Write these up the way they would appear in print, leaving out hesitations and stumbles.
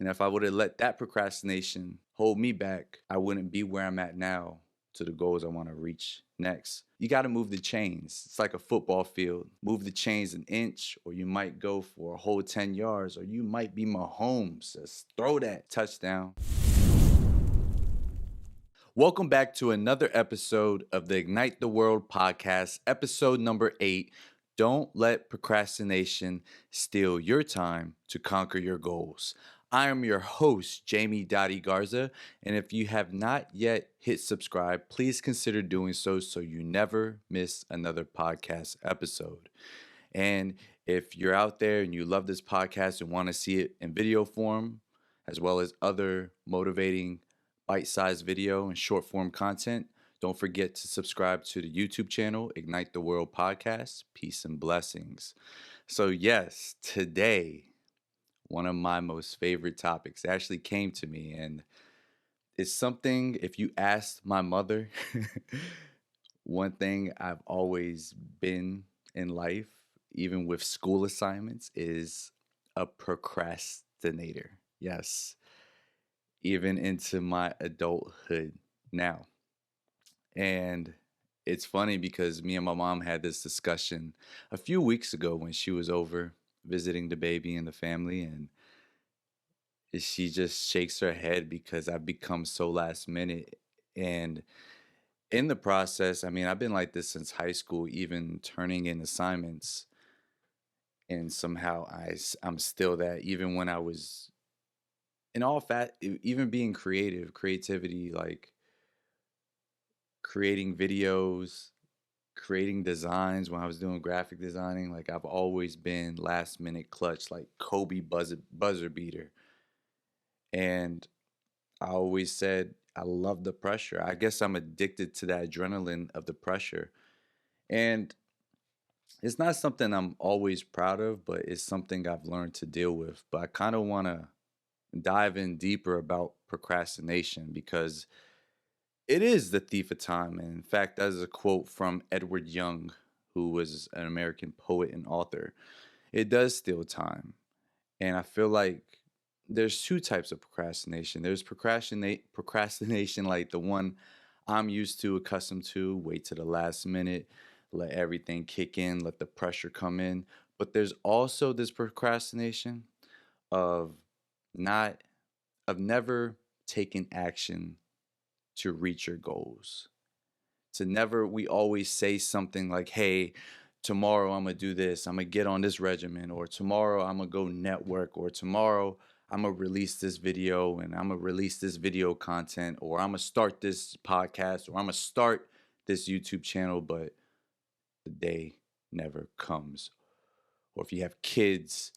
And if I would have let that procrastination hold me back, I wouldn't be where I'm at now to the goals I want to reach next. You got to move the chains. It's like a football field. Move the chains an inch, or you might go for a whole 10 yards, or you might be Mahomes. Just throw that touchdown. Welcome back to another episode of the Ignite the World podcast, episode number 8. Don't let procrastination steal your time to conquer your goals. I am your host, Jamie Dottie Garza, and if you have not yet hit subscribe, please consider doing so you never miss another podcast episode. And if you're out there and you love this podcast and want to see it in video form, as well as other motivating bite-sized video and short form content, don't forget to subscribe to the YouTube channel, Ignite the World Podcast. Peace and blessings. So yes, today, one of my most favorite topics actually came to me, and it's something, if you asked my mother, one thing I've always been in life, even with school assignments, is a procrastinator. Yes, even into my adulthood now. And it's funny because me and my mom had this discussion a few weeks ago when she was over visiting the baby and the family, and she just shakes her head because I've become so last minute. And in the process, I mean, I've been like this since high school, even turning in assignments. And somehow I'm still that, even when I was in all even being creativity, like creating videos, creating designs when I was doing graphic designing. Like I've always been last minute clutch, like Kobe buzzer beater. And I always said I love the pressure. I guess I'm addicted to that adrenaline of the pressure. And it's not something I'm always proud of, but it's something I've learned to deal with. But I kind of want to dive in deeper about procrastination because it is the thief of time. And in fact, that is a quote from Edward Young, who was an American poet and author. It does steal time. And I feel like there's two types of procrastination. There's procrastination like the one I'm used to, accustomed to, wait to the last minute, let everything kick in, let the pressure come in. But there's also this procrastination of not of never taking action to reach your goals. To never, we always say something like, hey, tomorrow I'm gonna do this, I'm gonna get on this regimen, or tomorrow I'm gonna go network, or tomorrow I'm gonna release this video and I'm gonna release this video content, or I'm gonna start this podcast, or I'm gonna start this YouTube channel, but the day never comes. Or if you have kids,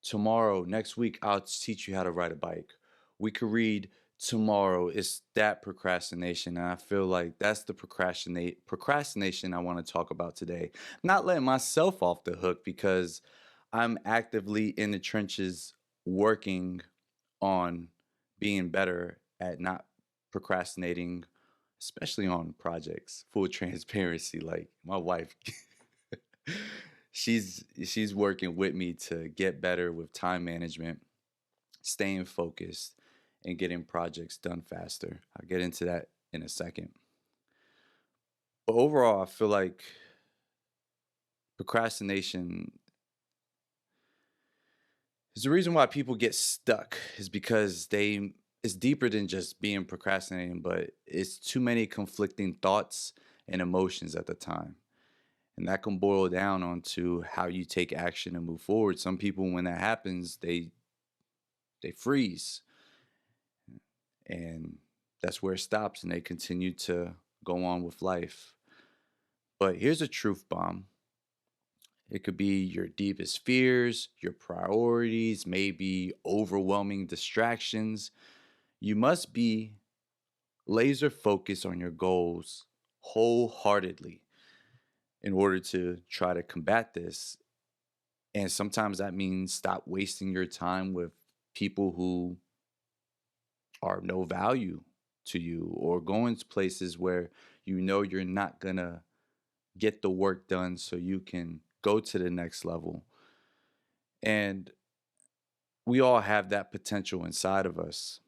tomorrow, next week, I'll teach you how to ride a bike. We could read tomorrow. It's that procrastination. And I feel like that's the procrastination I want to talk about today. Not letting myself off the hook because I'm actively in the trenches working on being better at not procrastinating, especially on projects. Full transparency, like my wife she's working with me to get better with time management, staying focused, and getting projects done faster. I'll get into that in a second. But overall, I feel like procrastination is the reason why people get stuck is because it's deeper than just being procrastinating, but it's too many conflicting thoughts and emotions at the time. And that can boil down onto how you take action and move forward. Some people, when that happens, they freeze, and that's where it stops, and they continue to go on with life. But here's a truth bomb. It could be your deepest fears, your priorities, maybe overwhelming distractions. You must be laser focused on your goals wholeheartedly in order to try to combat this. And sometimes that means stop wasting your time with people who are no value to you, or going to places where you know you're not gonna get the work done so you can go to the next level. And we all have that potential inside of us.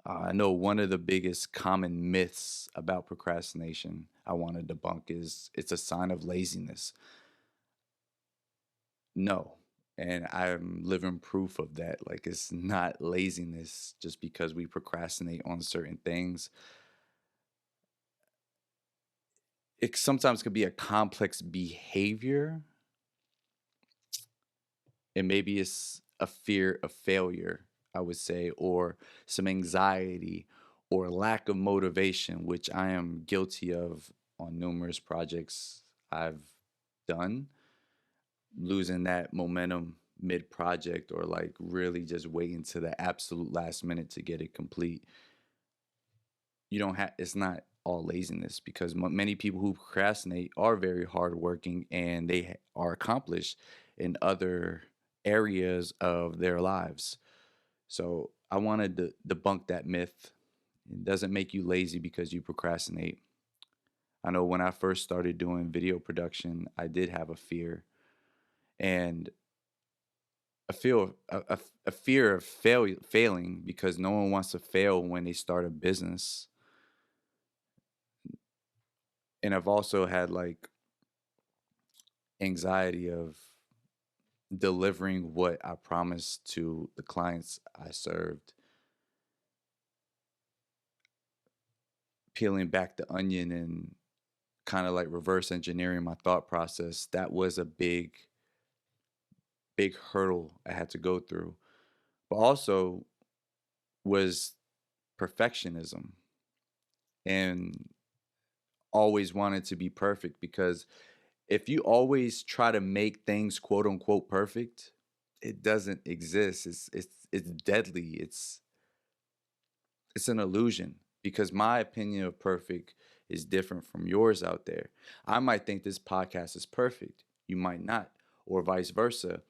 I know one of the biggest common myths about procrastination I want to debunk is it's a sign of laziness. No. And I'm living proof of that. Like, it's not laziness just because we procrastinate on certain things. It sometimes could be a complex behavior, and maybe it's a fear of failure, I would say, or some anxiety or lack of motivation, which I am guilty of on numerous projects I've done, losing that momentum mid project or like really just waiting to the absolute last minute to get it complete. You don't have, it's not all laziness because many people who procrastinate are very hardworking and they are accomplished in other areas of their lives. So I wanted to debunk that myth. It doesn't make you lazy because you procrastinate. I know when I first started doing video production, I did have a fear, and a fear of failing because no one wants to fail when they start a business. And I've also had like anxiety of delivering what I promised to the clients I served, peeling back the onion and kind of like reverse engineering my thought process. That was a big hurdle I had to go through. But also was perfectionism and always wanted to be perfect because if you always try to make things quote unquote perfect, it doesn't exist. It's deadly. It's an illusion because my opinion of perfect is different from yours out there. I might think this podcast is perfect. You might not, or vice versa.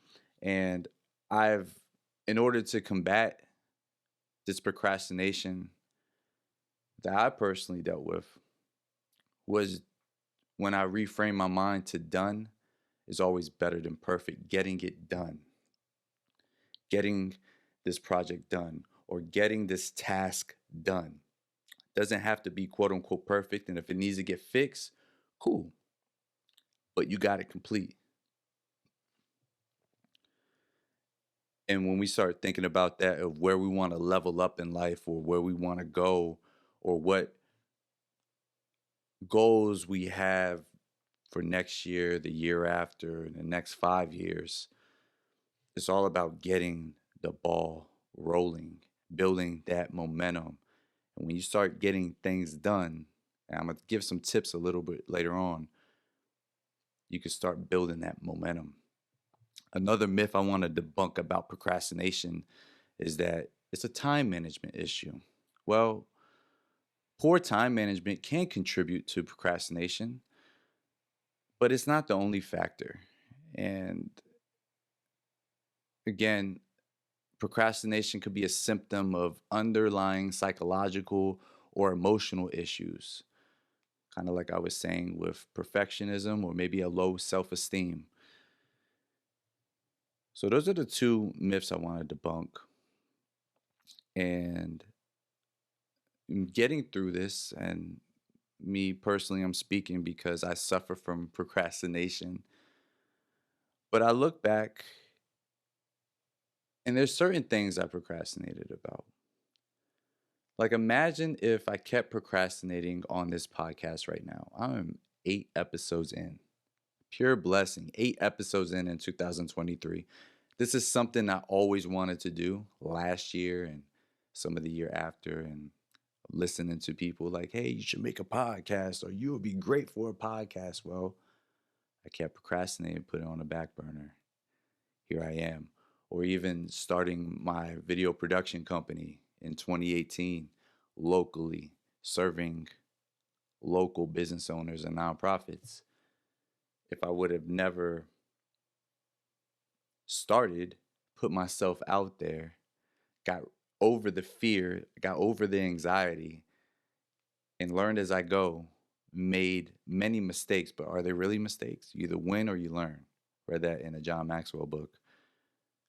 And I've, in order to combat this procrastination that I personally dealt with, was when I reframe my mind to done is always better than perfect. Getting it done, getting this project done, or getting this task done. Doesn't have to be quote unquote perfect. And if it needs to get fixed, cool. But you got it complete. And when we start thinking about that, of where we want to level up in life or where we want to go or what goals we have for next year, the year after, the next 5 years, it's all about getting the ball rolling, building that momentum. And when you start getting things done, and I'm going to give some tips a little bit later on, you can start building that momentum. Another myth I want to debunk about procrastination is that it's a time management issue. Well, poor time management can contribute to procrastination, but it's not the only factor. And again, procrastination could be a symptom of underlying psychological or emotional issues, kind of like I was saying with perfectionism or maybe a low self esteem. So, those are the two myths I want to debunk. And getting through this, and me personally, I'm speaking because I suffer from procrastination. But I look back and there's certain things I procrastinated about. Like, imagine if I kept procrastinating on this podcast right now. I'm 8 episodes in. Pure blessing. 8 episodes in 2023. This is something I always wanted to do last year and some of the year after. And listening to people like, hey, you should make a podcast or you would be great for a podcast. Well, I kept procrastinating, put it on the back burner. Here I am. Or even starting my video production company in 2018 locally, serving local business owners and nonprofits. If I would have never started, put myself out there, got over the fear, got over the anxiety, and learned as I go, made many mistakes, but are they really mistakes? You either win or you learn. Read that in a John Maxwell book.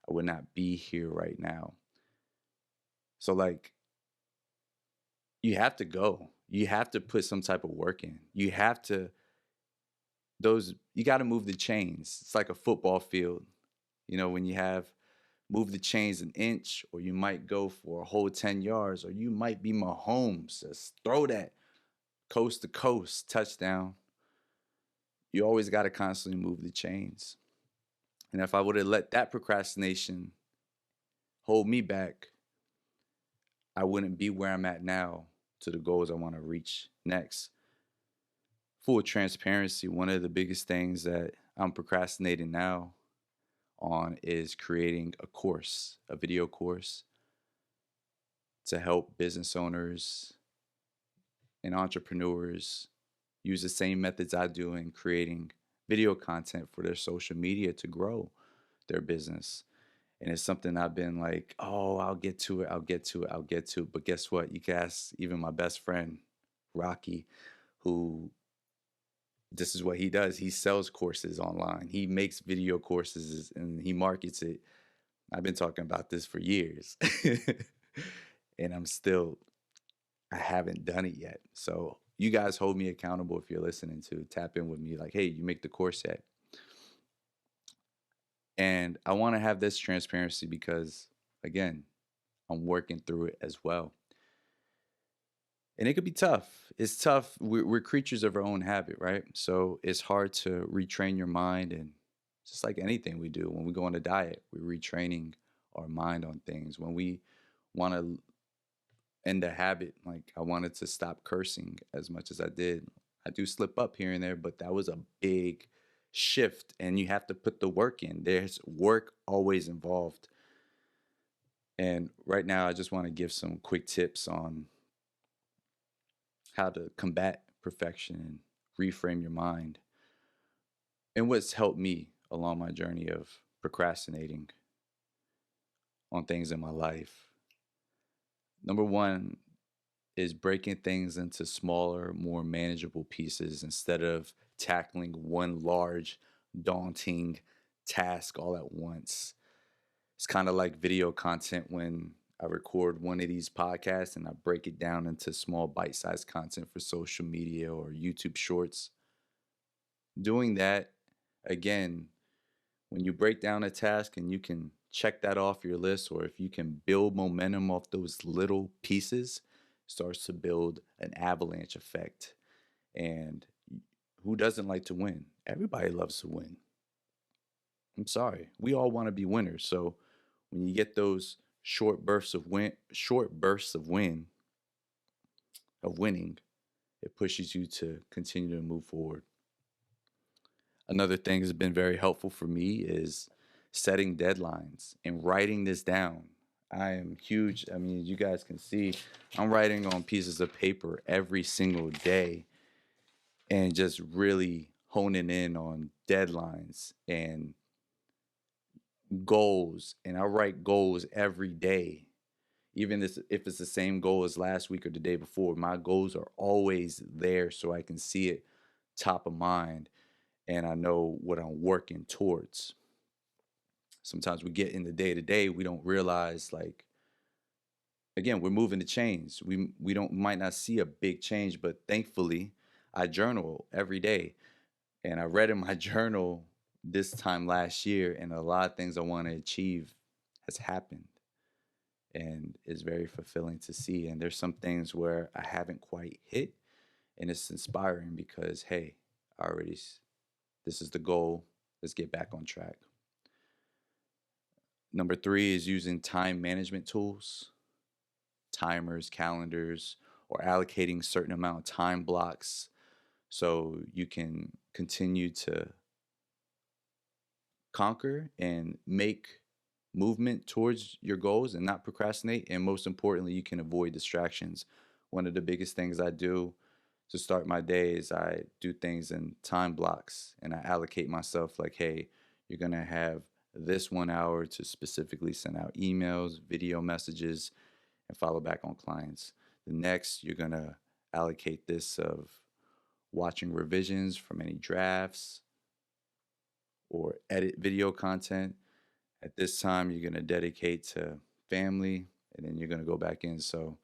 I would not be here right now. So like you have to go. You have to put some type of work in. You have to those you got to move the chains. It's like a football field. You know, when you have move the chains an inch, or you might go for a whole 10 yards, or you might be Mahomes. Just throw that coast to coast touchdown. You always got to constantly move the chains. And if I would have let that procrastination hold me back, I wouldn't be where I'm at now to the goals I want to reach next. Full transparency, one of the biggest things that I'm procrastinating now on is creating a course, a video course to help business owners and entrepreneurs use the same methods I do in creating video content for their social media to grow their business. And it's something I've been like, oh, I'll get to it, I'll get to it, I'll get to it. But guess what? You can ask even my best friend, Rocky, who this is what he does. He sells courses online. He makes video courses and he markets it. I've been talking about this for years. And I haven't done it yet. So you guys hold me accountable if you're listening to tap in with me like, hey, you make the course yet? And I want to have this transparency because, again, I'm working through it as well. And it could be tough. It's tough. We're creatures of our own habit, right? So it's hard to retrain your mind. And just like anything we do, when we go on a diet, we're retraining our mind on things. When we want to end a habit, like I wanted to stop cursing as much as I did. I do slip up here and there, but that was a big shift. And you have to put the work in. There's work always involved. And right now, I just want to give some quick tips on how to combat perfection and reframe your mind, and what's helped me along my journey of procrastinating on things in my life. Number one is breaking things into smaller, more manageable pieces instead of tackling one large, daunting task all at once. It's kind of like video content when I record one of these podcasts and I break it down into small bite sized content for social media or YouTube shorts. Doing that, again, when you break down a task and you can check that off your list, or if you can build momentum off those little pieces, starts to build an avalanche effect. And who doesn't like to win? Everybody loves to win. I'm sorry. We all want to be winners. So when you get those short bursts of winning, it pushes you to continue to move forward. Another thing that's been very helpful for me is setting deadlines and writing this down. I am huge. I mean, you guys can see I'm writing on pieces of paper every single day and just really honing in on deadlines and goals. And I write goals every day. Even if it's the same goal as last week or the day before, my goals are always there so I can see it top of mind and I know what I'm working towards. Sometimes we get in the day to day, we don't realize like again, we're moving the chains. We don't might not see a big change, but thankfully I journal every day. And I read in my journal this time last year and a lot of things I want to achieve has happened and it's very fulfilling to see. And there's some things where I haven't quite hit and it's inspiring because hey, I already this is the goal. Let's get back on track. Number three is using time management tools, timers, calendars, or allocating certain amount of time blocks so you can continue to conquer and make movement towards your goals and not procrastinate. And most importantly, you can avoid distractions. One of the biggest things I do to start my day is I do things in time blocks and I allocate myself like, hey, you're going to have this 1 hour to specifically send out emails, video messages, and follow back on clients. The next, you're going to allocate this of watching revisions from any drafts or edit video content. At this time, you're going to dedicate to family, and then you're going to go back in. So,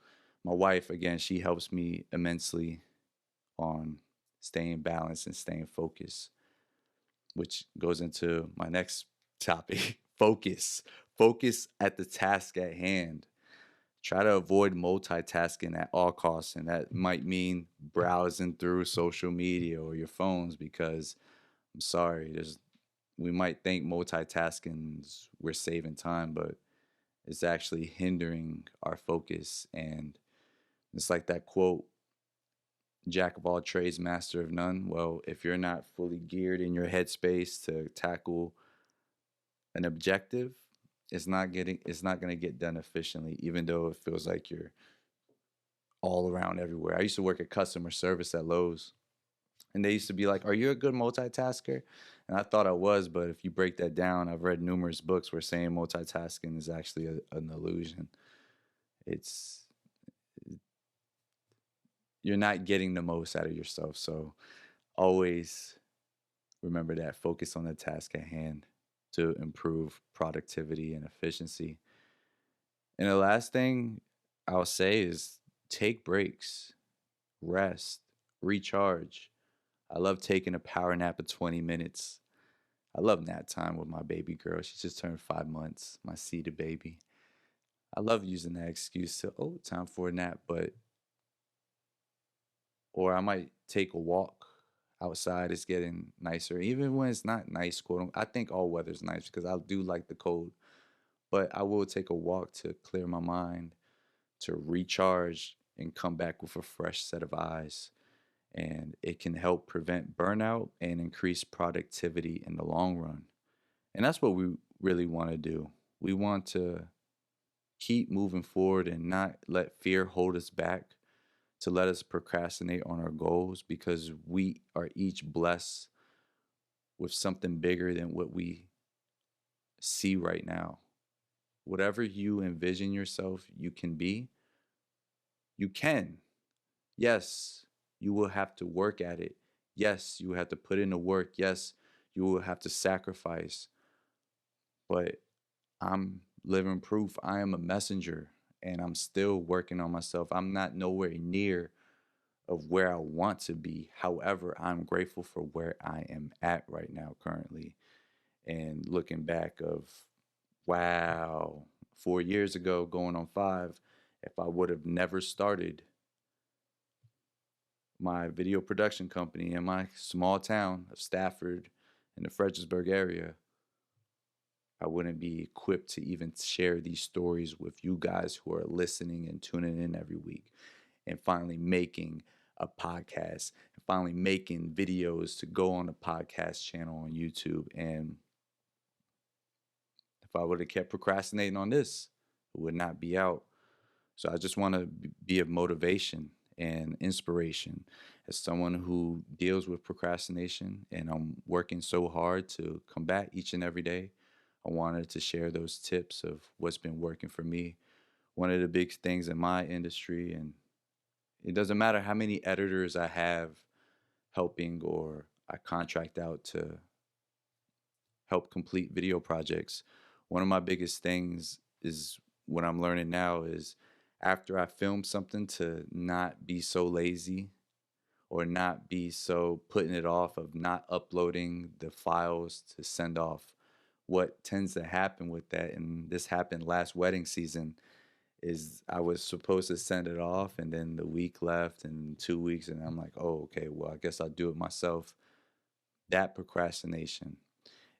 my wife, again, she helps me immensely on staying balanced and staying focused, which goes into my next topic. Focus. Focus at the task at hand. Try to avoid multitasking at all costs. And that might mean browsing through social media or your phones, because I'm sorry, we might think multitasking we're saving time, but it's actually hindering our focus. And it's like that quote, jack of all trades, master of none. Well, if you're not fully geared in your headspace to tackle an objective, it's not going to get done efficiently, even though it feels like you're all around everywhere. I used to work at customer service at Lowe's, and they used to be like, "Are you a good multitasker?" And I thought I was, but if you break that down, I've read numerous books where saying multitasking is actually an illusion. It's You're not getting the most out of yourself. So always remember that. Focus on the task at hand to improve productivity and efficiency. And the last thing I'll say is take breaks, rest, recharge. I love taking a power nap of 20 minutes. I love nap time with my baby girl. She just turned 5 months, my seeded baby. I love using that excuse to, oh, time for a nap, but, or I might take a walk outside. It's getting nicer. Even when it's not nice, I think all weather's nice because I do like the cold, but I will take a walk to clear my mind, to recharge and come back with a fresh set of eyes. And it can help prevent burnout and increase productivity in the long run. And that's what we really want to do. We want to keep moving forward and not let fear hold us back, to let us procrastinate on our goals, because we are each blessed with something bigger than what we see right now. Whatever you envision yourself you can be, you can. Yes, you will have to work at it. Yes, you will have to put in the work. Yes, you will have to sacrifice. But I'm living proof. I am a messenger and I'm still working on myself. I'm not nowhere near of where I want to be. However, I'm grateful for where I am at right now currently. And looking back of, wow, 4 years ago, going on 5, if I would have never started my video production company in my small town of Stafford in the Fredericksburg area, I wouldn't be equipped to even share these stories with you guys who are listening and tuning in every week, and finally making a podcast and finally making videos to go on the podcast channel on YouTube. And if I would have kept procrastinating on this, it would not be out. So I just want to be of motivation and inspiration as someone who deals with procrastination, and I'm working so hard to combat each and every day. I wanted to share those tips of what's been working for me. One of the big things in my industry, and it doesn't matter how many editors I have helping or I contract out to help complete video projects, one of my biggest things is what I'm learning now is, after I film something, to not be so lazy or not be so putting it off of not uploading the files to send off. What tends to happen with that, and this happened last wedding season, is I was supposed to send it off and then the week left and 2 weeks, and I'm like, oh, okay, well, I guess I'll do it myself. That procrastination.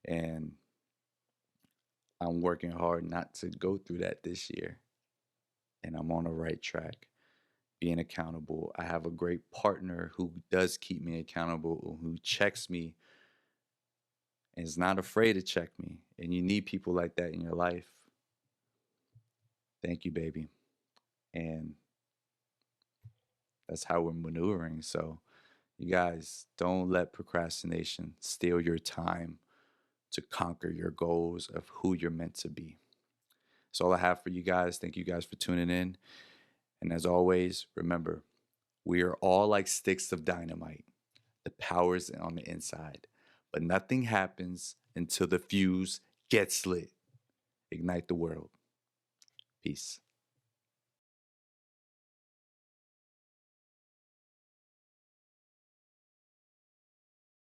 And I'm working hard not to go through that this year. And I'm on the right track, being accountable. I have a great partner who does keep me accountable, who checks me and is not afraid to check me. And you need people like that in your life. Thank you, baby. And that's how we're maneuvering. So, you guys, don't let procrastination steal your time to conquer your goals of who you're meant to be. That's all I have for you guys. Thank you guys for tuning in. And as always, remember, we are all like sticks of dynamite. The power's on the inside, but nothing happens until the fuse gets lit. ignite the world. Peace.